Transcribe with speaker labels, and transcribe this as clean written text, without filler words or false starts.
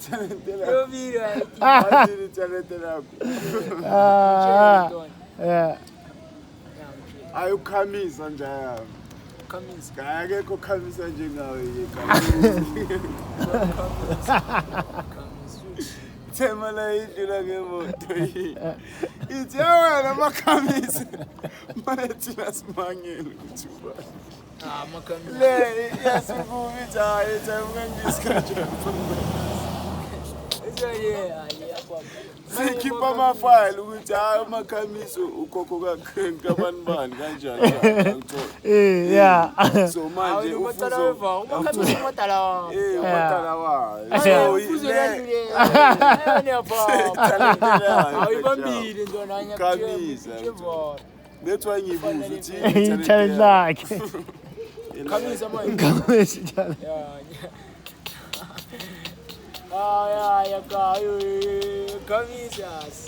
Speaker 1: Talent
Speaker 2: Yo video
Speaker 1: talent
Speaker 3: Yeah.
Speaker 1: ayukhamisa njaya
Speaker 2: Khamisa.
Speaker 1: akekho khamisa njengawe Thema la idlula ngemoto ithi wena makhamisa mathina simangele ukuthi ubani
Speaker 2: Makhamisa.
Speaker 1: le yasikubithi hayi ngangisikhanje
Speaker 2: Yeah.
Speaker 1: sikhipha amafayili ukuthi hayi amakhamisa ukhokho kabani bani kanjani
Speaker 3: Yeah.
Speaker 1: so manje
Speaker 2: Umatala weva. Umakhamisa umatala wa.
Speaker 1: umatala wayo
Speaker 2: Awibambile ntwana nya.
Speaker 1: Khamisa. That's why ngibuza ukuthi
Speaker 3: Talent lakhe.
Speaker 2: Khamisa manje.
Speaker 3: Khamisa.
Speaker 2: Yeah, Khamisa.